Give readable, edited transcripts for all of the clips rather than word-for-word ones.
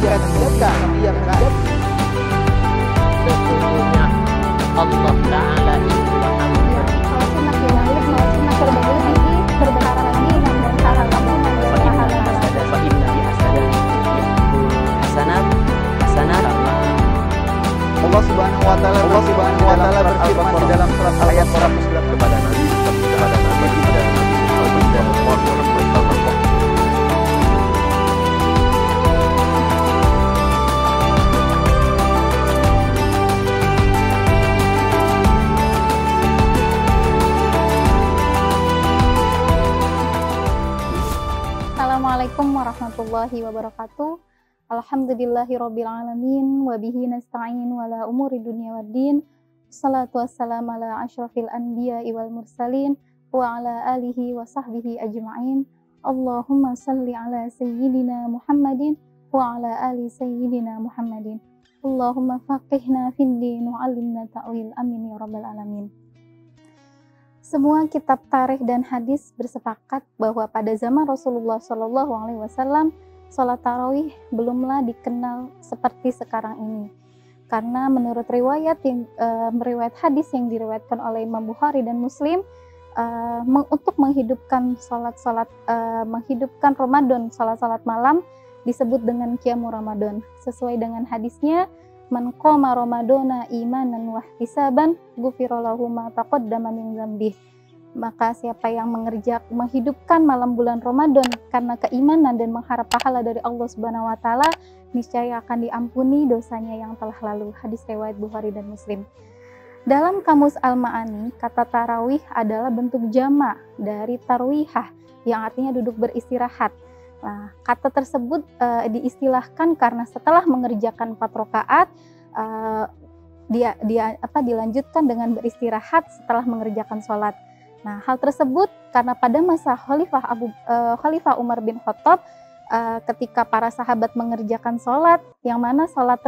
menjadikan dia menjadi sesungguhnya Allah Ta'ala itu akan Sholat sunnah diulangi, sholat sunnah berlebih, berbentar lagi, dan salah kamu Allah Subhanahu wa taala berfirman di dalam surat ayat 109 kepada Nabi Assalamualaikum warahmatullahi wabarakatuh. Alhamdulillahirabbil alamin wa bihi nasta'in wa la umuri dunya waddin. Wassalatu wassalamu ala asyrafil anbiya'i wal mursalin wa ala alihi wa sahbihi ajma'in. Allahumma salli ala sayyidina Muhammadin wa ala ali sayyidina Muhammadin. Allahumma faqihna fid din wa 'allimna ta'wil, amin ya rabbal alamin. Semua kitab tarikh dan hadis bersepakat bahwa pada zaman Rasulullah SAW, sholat tarawih belumlah dikenal seperti sekarang ini. Karena menurut riwayat hadis yang diriwayatkan oleh Imam Bukhari dan Muslim, untuk menghidupkan menghidupkan Ramadan, sholat malam disebut dengan Qiyamu Ramadan. Sesuai dengan hadisnya, man qoma ramadana imanan wa ihtisaban ghufira lahu ma taqaddama min dzambih. Maka siapa yang menghidupkan malam bulan Ramadan karena keimanan dan mengharap pahala dari Allah Subhanahu wa taala, niscaya akan diampuni dosanya yang telah lalu. Hadis riwayat Bukhari dan Muslim. Dalam kamus Al-Ma'ani, kata tarawih adalah bentuk jamak dari tarwihah yang artinya duduk beristirahat. Nah, kata tersebut diistilahkan karena setelah mengerjakan 4 rakaat dilanjutkan dengan beristirahat setelah mengerjakan sholat. Nah, hal tersebut karena pada masa Khalifah Umar bin Khattab, ketika para sahabat mengerjakan sholat, yang mana sholat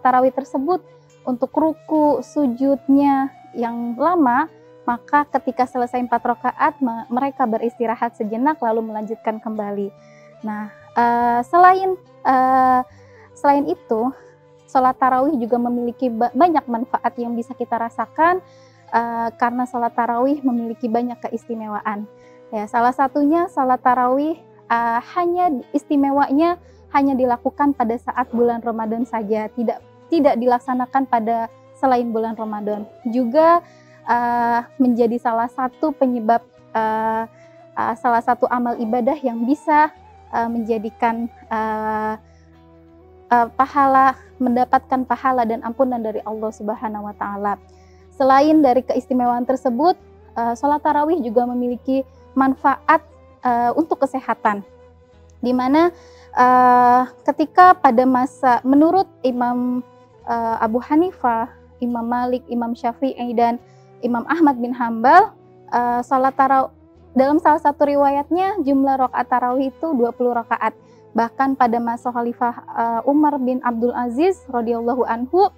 tarawih tersebut untuk ruku sujudnya yang lama, maka ketika selesai 4 rakaat mereka beristirahat sejenak lalu melanjutkan kembali. Nah, selain itu, sholat tarawih juga memiliki banyak manfaat yang bisa kita rasakan karena sholat tarawih memiliki banyak keistimewaan. Ya, salah satunya sholat tarawih istimewanya hanya dilakukan pada saat bulan Ramadan saja, tidak dilaksanakan pada selain bulan Ramadan. Juga menjadi salah satu penyebab salah satu amal ibadah yang bisa menjadikan mendapatkan pahala dan ampunan dari Allah Subhanahu wa taala. Selain dari keistimewaan tersebut, sholat tarawih juga memiliki manfaat untuk kesehatan, di mana ketika pada masa menurut Imam Abu Hanifah, Imam Malik, Imam Syafi'i dan Imam Ahmad bin Hambal, sholat tarawih dalam salah satu riwayatnya jumlah rakaat tarawih itu 20 rakaat. Bahkan pada masa Khalifah Umar bin Abdul Aziz radhiyallahu anhu,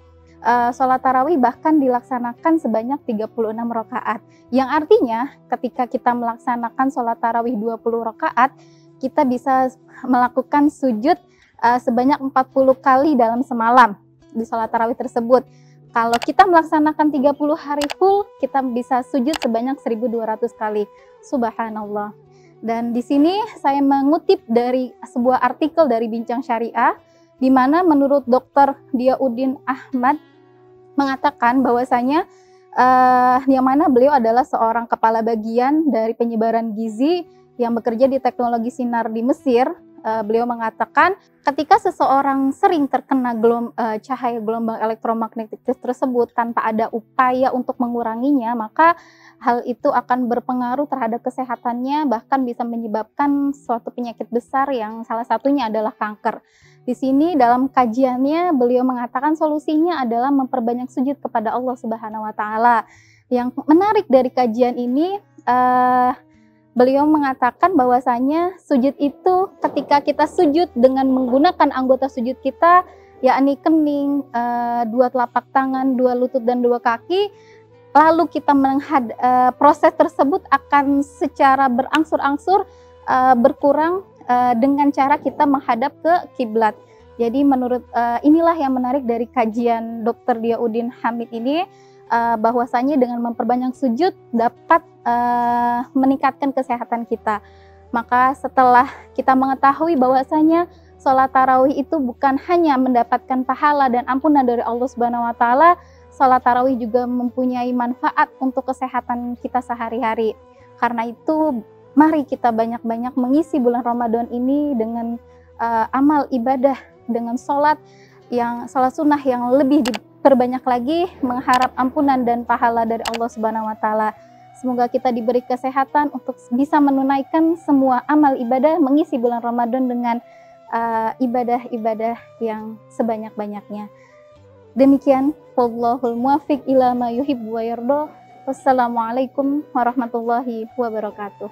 sholat tarawih bahkan dilaksanakan sebanyak 36 rakaat. Yang artinya ketika kita melaksanakan sholat tarawih 20 rakaat, kita bisa melakukan sujud sebanyak 40 kali dalam semalam di sholat tarawih tersebut. Kalau kita melaksanakan 30 hari full, kita bisa sujud sebanyak 1200 kali. Subhanallah. Dan di sini saya mengutip dari sebuah artikel dari Bincang Syariah, di mana menurut Dr. Diauddin Ahmad mengatakan bahwasanya yang mana beliau adalah seorang kepala bagian dari penyebaran gizi yang bekerja di teknologi sinar di Mesir. Beliau mengatakan ketika seseorang sering terkena cahaya gelombang elektromagnetik tersebut tanpa ada upaya untuk menguranginya, maka hal itu akan berpengaruh terhadap kesehatannya, bahkan bisa menyebabkan suatu penyakit besar yang salah satunya adalah kanker. Di sini dalam kajiannya beliau mengatakan solusinya adalah memperbanyak sujud kepada Allah Subhanahu wa taala. Yang menarik dari kajian ini, beliau mengatakan bahwasanya sujud itu ketika kita sujud dengan menggunakan anggota sujud kita, yakni kening, 2 telapak tangan, 2 lutut dan 2 kaki, lalu kita proses tersebut akan secara berangsur-angsur berkurang dengan cara kita menghadap ke kiblat. Jadi menurut inilah yang menarik dari kajian Dr. Diauddin Hamid ini, bahwasanya dengan memperbanyak sujud dapat meningkatkan kesehatan kita. Maka setelah kita mengetahui bahwasanya sholat tarawih itu bukan hanya mendapatkan pahala dan ampunan dari Allah Subhanahu wa taala, sholat tarawih juga mempunyai manfaat untuk kesehatan kita sehari-hari. Karena itu mari kita banyak-banyak mengisi bulan Ramadan ini dengan amal ibadah, dengan sholat sunnah yang lebih diperbanyak lagi, mengharap ampunan dan pahala dari Allah Subhanahu wa taala. Semoga kita diberi kesehatan untuk bisa menunaikan semua amal ibadah, mengisi bulan Ramadan dengan ibadah-ibadah yang sebanyak-banyaknya. Demikian, wallahul muwaffiq ila ma yuhibbu wa yarda. Wassalamualaikum warahmatullahi wabarakatuh.